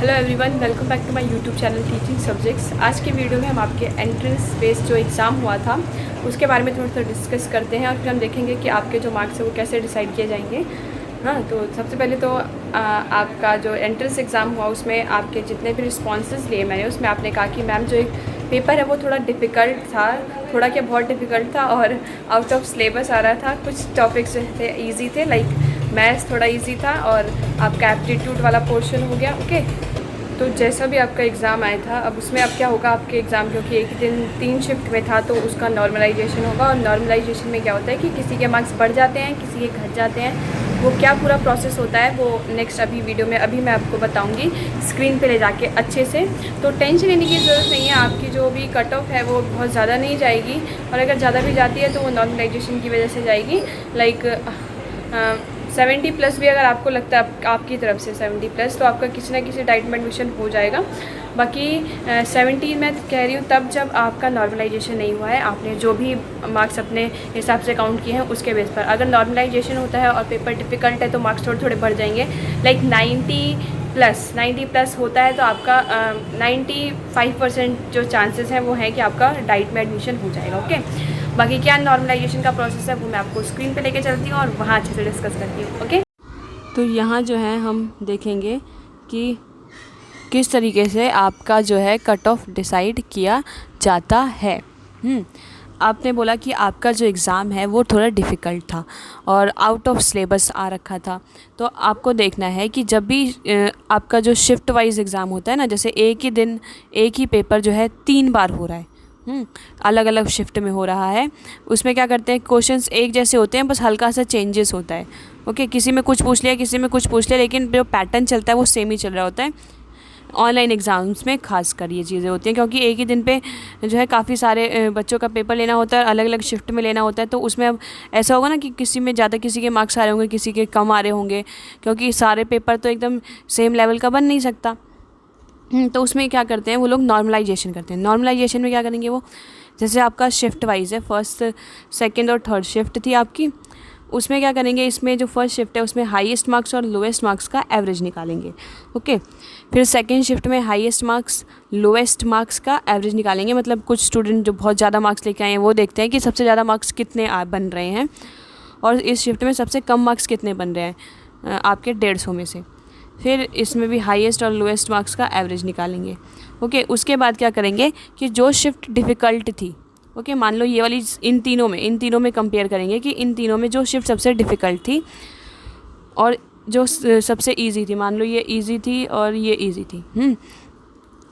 Hello everyone, welcome back to my YouTube channel teaching subjects. आज के video में हम आपके एंट्रेंस बेस्ड जो एग्ज़ाम हुआ था उसके बारे में थोड़ा सा डिस्कस करते हैं और फिर हम देखेंगे कि आपके जो मार्क्स हैं वो कैसे डिसाइड किए जाएंगे। हाँ, तो सबसे पहले तो आपका जो एंट्रेंस एग्ज़ाम हुआ उसमें आपके जितने भी रिस्पॉन्सेज लिए मैंने, उसमें आपने कहा कि मैम जो एक पेपर है वो थोड़ा डिफ़िकल्ट था, थोड़ा क्या बहुत डिफ़िकल्ट था और आउट ऑफ सिलेबस आ रहा था। कुछ टॉपिक्स जो थे ईजी थे, लाइक मैथ्स थोड़ा इजी था और आपका एप्टीट्यूड वाला पोर्शन हो गया। ओके, तो जैसा भी आपका एग्ज़ाम आया था, अब उसमें अब क्या होगा आपके एग्ज़ाम, क्योंकि एक दिन 3 शिफ्ट में था तो उसका नॉर्मलाइजेशन होगा। और नॉर्मलाइजेशन में क्या होता है कि किसी के मार्क्स बढ़ जाते हैं, किसी के घट जाते हैं। वो क्या पूरा प्रोसेस होता है वो नेक्स्ट अभी वीडियो में अभी मैं आपको बताऊंगी स्क्रीन पे ले जाके अच्छे से। तो टेंशन लेने की ज़रूरत नहीं है, आपकी जो भी कट ऑफ है वो बहुत ज़्यादा नहीं जाएगी, और अगर ज़्यादा भी जाती है तो वो नॉर्मलाइजेशन की वजह से जाएगी। लाइक 70+ भी अगर आपको लगता है आपकी तरफ से 70+, तो आपका किसी ना किसी डाइट में एडमिशन हो जाएगा। बाकी 70 मैं कह रही हूँ तब जब आपका नॉर्मलाइजेशन नहीं हुआ है, आपने जो भी मार्क्स अपने हिसाब से काउंट किए हैं उसके बेस पर। अगर नॉर्मलाइजेशन होता है और पेपर डिफ़िकल्ट है तो मार्क्स थोड़े थोड़े बढ़ जाएंगे। लाइक 90+ होता है तो आपका 95% जो चांसेस हैं वो हैं कि आपका डाइट में एडमिशन हो जाएगा। ओके, बाकी क्या नॉर्मलाइजेशन का प्रोसेस है वो मैं आपको स्क्रीन पे लेके चलती हूँ और वहाँ अच्छे से डिस्कस करती हूँ। ओके, तो यहाँ जो है हम देखेंगे कि किस तरीके से आपका जो है कट ऑफ डिसाइड किया जाता है। आपने बोला कि आपका जो एग्ज़ाम है वो थोड़ा डिफ़िकल्ट था और आउट ऑफ सिलेबस आ रखा था। तो आपको देखना है कि जब भी आपका जो शिफ्ट वाइज एग्ज़ाम होता है ना, जैसे एक ही दिन एक ही पेपर जो है 3 बार हो रहा है, अलग अलग शिफ्ट में हो रहा है, उसमें क्या करते हैं क्वेश्चंस एक जैसे होते हैं, बस हल्का सा चेंजेस होता है। ओके, किसी में कुछ पूछ लिया, किसी में कुछ पूछ लिया, लेकिन जो पैटर्न चलता है वो सेम ही चल रहा होता है। ऑनलाइन एग्ज़ाम्स में खास कर ये चीज़ें होती हैं, क्योंकि एक ही दिन पे जो है काफ़ी सारे बच्चों का पेपर लेना होता है, अलग अलग शिफ्ट में लेना होता है। तो उसमें अब ऐसा होगा ना कि किसी में ज़्यादा किसी के मार्क्स आ रहे होंगे, किसी के कम आ रहे होंगे, क्योंकि सारे पेपर तो एकदम सेम लेवल का बन नहीं सकता। तो उसमें क्या करते हैं वो लोग नॉर्मलाइजेशन करते हैं। नॉर्मलाइजेशन में क्या करेंगे वो, जैसे आपका शिफ्ट वाइज है, फर्स्ट सेकंड और थर्ड शिफ्ट थी आपकी, उसमें क्या करेंगे, इसमें जो फर्स्ट शिफ्ट है उसमें हाईएस्ट मार्क्स और लोएस्ट मार्क्स का एवरेज निकालेंगे। ओके, फिर सेकंड शिफ्ट में हाईएस्ट मार्क्स लोएस्ट मार्क्स का एवरेज निकालेंगे। मतलब कुछ स्टूडेंट जो बहुत ज़्यादा मार्क्स लेके आए हैं वो देखते हैं कि सबसे ज़्यादा मार्क्स कितने बन रहे हैं, और इस शिफ्ट में सबसे कम मार्क्स कितने बन रहे हैं आपके 150 में से। फिर इसमें भी हाईएस्ट और लोएस्ट मार्क्स का एवरेज निकालेंगे। ओके, उसके बाद क्या करेंगे कि जो शिफ्ट डिफ़िकल्ट थी, ओके, मान लो ये वाली इन तीनों में कंपेयर करेंगे कि इन तीनों में जो शिफ्ट सबसे डिफ़िकल्ट थी और जो सबसे इजी थी, मान लो ये इजी थी और ये इजी थी,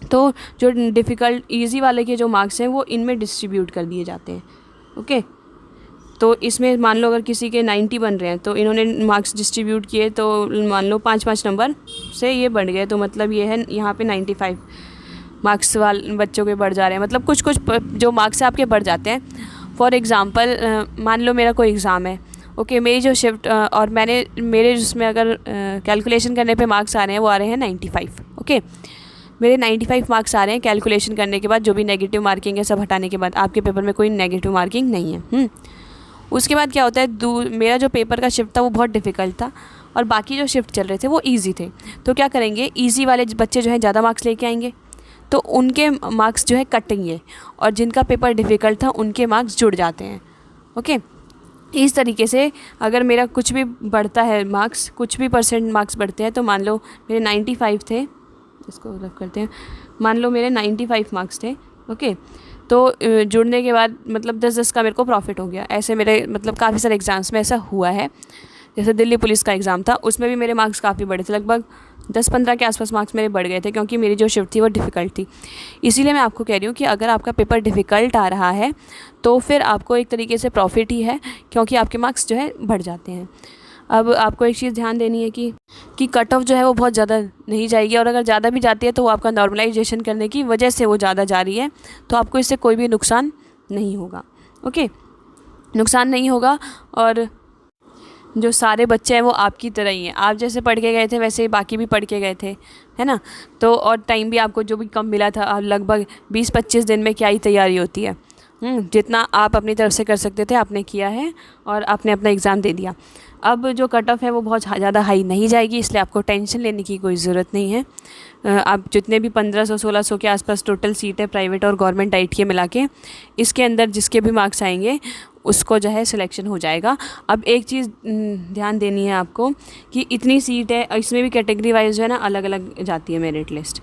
तो जो डिफ़िकल्ट इजी वाले के जो मार्क्स हैं वो इनमें डिस्ट्रीब्यूट कर दिए जाते हैं। ओके, तो इसमें मान लो अगर किसी के 90 बन रहे हैं तो इन्होंने मार्क्स डिस्ट्रीब्यूट किए, तो मान लो 5-5 नंबर से ये बढ़ गए, तो मतलब ये है यहाँ पे 95 मार्क्स वाले बच्चों के बढ़ जा रहे हैं। मतलब कुछ कुछ जो मार्क्स आपके बढ़ जाते हैं। फॉर एग्ज़ाम्पल मान लो मेरा कोई एग्ज़ाम है, ओके, मेरी जो शिफ्ट और मेरे जिसमें अगर कैलकुलेशन करने पे मार्क्स आ रहे हैं वो आ रहे हैं 95। ओके, मेरे 95 मार्क्स आ रहे हैं कैलकुलेशन करने के बाद, जो भी नेगेटिव मार्किंग है सब हटाने के बाद। आपके पेपर में कोई नेगेटिव मार्किंग नहीं है। उसके बाद क्या होता है, मेरा जो पेपर का शिफ्ट था वो बहुत डिफ़िकल्ट था और बाकी जो शिफ्ट चल रहे थे वो ईजी थे। तो क्या करेंगे, ईजी वाले बच्चे जो हैं ज़्यादा मार्क्स लेके आएंगे तो उनके मार्क्स जो है कटेंगे, और जिनका पेपर डिफ़िकल्ट था उनके मार्क्स जुड़ जाते हैं। ओके, इस तरीके से अगर मेरा कुछ भी बढ़ता है मार्क्स, कुछ भी परसेंट मार्क्स बढ़ते हैं, तो मान लो मेरे 95 थे, इसको रफ करते हैं, मान लो मेरे 95 मार्क्स थे। ओके, तो जुड़ने के बाद मतलब 10-10 का मेरे को प्रॉफिट हो गया। ऐसे मेरे मतलब काफ़ी सारे एग्ज़ाम्स में ऐसा हुआ है। जैसे दिल्ली पुलिस का एग्ज़ाम था, उसमें भी मेरे मार्क्स काफ़ी बड़े थे, लगभग 10-15 के आसपास मार्क्स मेरे बढ़ गए थे, क्योंकि मेरी जो शिफ्ट थी वो डिफ़िकल्ट थी। इसीलिए मैं आपको कह रही हूँ कि अगर आपका पेपर डिफ़िकल्ट आ रहा है तो फिर आपको एक तरीके से प्रॉफिट ही है, क्योंकि आपके मार्क्स जो है बढ़ जाते हैं। अब आपको एक चीज़ ध्यान देनी है कि कट ऑफ जो है वो बहुत ज़्यादा नहीं जाएगी, और अगर ज़्यादा भी जाती है तो वो आपका नॉर्मलाइजेशन करने की वजह से वो ज़्यादा जा रही है, तो आपको इससे कोई भी नुकसान नहीं होगा। ओके, नुकसान नहीं होगा, और जो सारे बच्चे हैं वो आपकी तरह ही हैं। आप जैसे पढ़ के गए थे वैसे ही बाकी भी पढ़ के गए थे, है ना। तो और टाइम भी आपको जो भी कम मिला था, लगभग 20-25 दिन में क्या ही तैयारी होती है। जितना आप अपनी तरफ से कर सकते थे आपने किया है और आपने अपना एग्ज़ाम दे दिया। अब जो कट ऑफ है वो बहुत ज़्यादा हाई नहीं जाएगी, इसलिए आपको टेंशन लेने की कोई ज़रूरत नहीं है। आप जितने भी 1500-1600 के आसपास टोटल सीट है प्राइवेट और गवर्नमेंट डाइट के मिला के, इसके अंदर जिसके भी मार्क्स आएंगे उसको जो है सिलेक्शन हो जाएगा। अब एक चीज़ ध्यान देनी है आपको कि इतनी सीट है, इसमें भी कैटेगरी वाइज जो है ना अलग अलग जाती है मेरिट लिस्ट।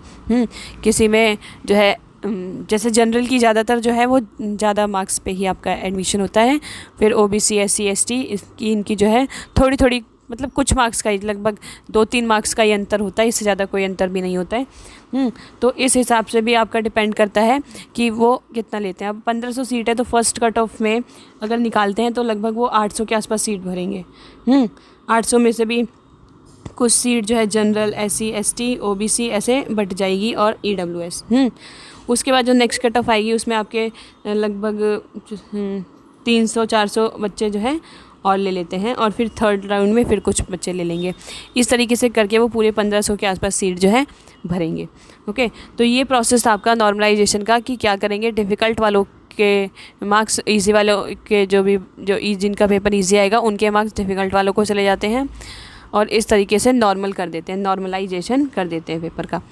किसी में जो है जैसे जनरल की ज़्यादातर जो है वो ज़्यादा मार्क्स पे ही आपका एडमिशन होता है। फिर ओबीसी, एससी, एसटी इसकी इनकी जो है थोड़ी थोड़ी मतलब कुछ मार्क्स का ही, लगभग 2-3 मार्क्स का ही अंतर होता है, इससे ज़्यादा कोई अंतर भी नहीं होता है। तो इस हिसाब से भी आपका डिपेंड करता है कि वो कितना लेते हैं। अब 1500 सीट है तो फर्स्ट कट ऑफ में अगर निकालते हैं तो लगभग वो 800 के आसपास सीट भरेंगे। 800 में से भी कुछ सीट जो है जनरल, एससी, एसटी, ओबीसी ऐसे बट जाएगी और ईडब्ल्यूएस। उसके बाद जो नेक्स्ट कट ऑफ आएगी उसमें आपके लगभग 300-400 बच्चे जो है और ले लेते हैं, और फिर थर्ड राउंड में फिर कुछ बच्चे ले लेंगे। इस तरीके से करके वो पूरे 1500 के आसपास सीट जो है भरेंगे। ओके, तो ये प्रोसेस आपका नॉर्मलाइजेशन का कि क्या करेंगे, डिफ़िकल्ट वालों के मार्क्स इजी वालों के जो जिनका पेपर इजी आएगा उनके मार्क्स डिफ़िकल्ट वालों को चले जाते हैं, और इस तरीके से नॉर्मल कर देते हैं, नॉर्मलाइजेशन कर देते हैं पेपर का।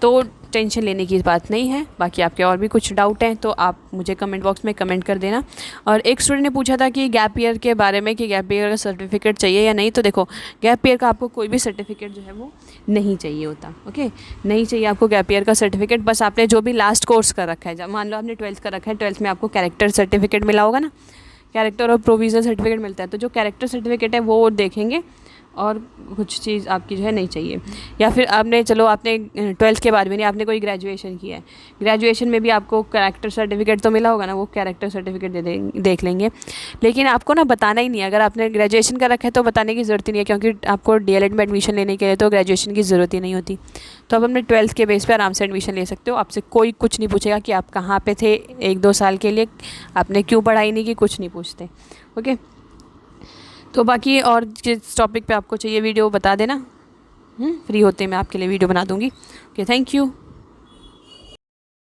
तो टेंशन लेने की बात नहीं है। बाकी आपके और भी कुछ डाउट हैं तो आप मुझे कमेंट बॉक्स में कमेंट कर देना। और एक स्टूडेंट ने पूछा था कि गैप ईयर के बारे में, कि गैप ईयर का सर्टिफिकेट चाहिए या नहीं। तो देखो, गैप ईयर का आपको कोई भी सर्टिफिकेट जो है वो नहीं चाहिए होता। ओके, नहीं चाहिए आपको गैप ईयर का सर्टिफिकेट। बस आपने जो भी लास्ट कोर्स कर रखा है, जब मान लो आपने 12th कर रखा है, 12th में आपको कैरेक्टर सर्टिफिकेट मिला होगा ना, कैरेक्टर और प्रोविज़नल सर्टिफिकेट मिलता है, तो जो कैरेक्टर सर्टिफिकेट है वो देखेंगे और कुछ चीज़ आपकी जो है नहीं चाहिए। या फिर आपने 12th के बाद में नहीं, आपने कोई ग्रेजुएशन किया है, ग्रेजुएशन में भी आपको कैरेक्टर सर्टिफिकेट तो मिला होगा ना, वो कैरेक्टर सर्टिफिकेट देख लेंगे। लेकिन आपको ना बताना ही नहीं है, अगर आपने ग्रेजुएशन कर रखा है तो बताने की ज़रूरत ही नहीं है, क्योंकि आपको डीएलएड में एडमिशन लेने के लिए तो ग्रेजुएशन की ज़रूरत ही नहीं होती। तो आप अपने 12th के बेस पर आराम से एडमिशन ले सकते हो। आपसे कोई कुछ नहीं पूछेगा कि आप कहाँ पर थे 1-2 साल के लिए, आपने क्यों पढ़ाई नहीं की, कुछ नहीं पूछते। ओके, तो बाकी और जिस टॉपिक पे आपको चाहिए वीडियो बता देना, फ्री होते मैं आपके लिए वीडियो बना दूँगी। Okay, thank you.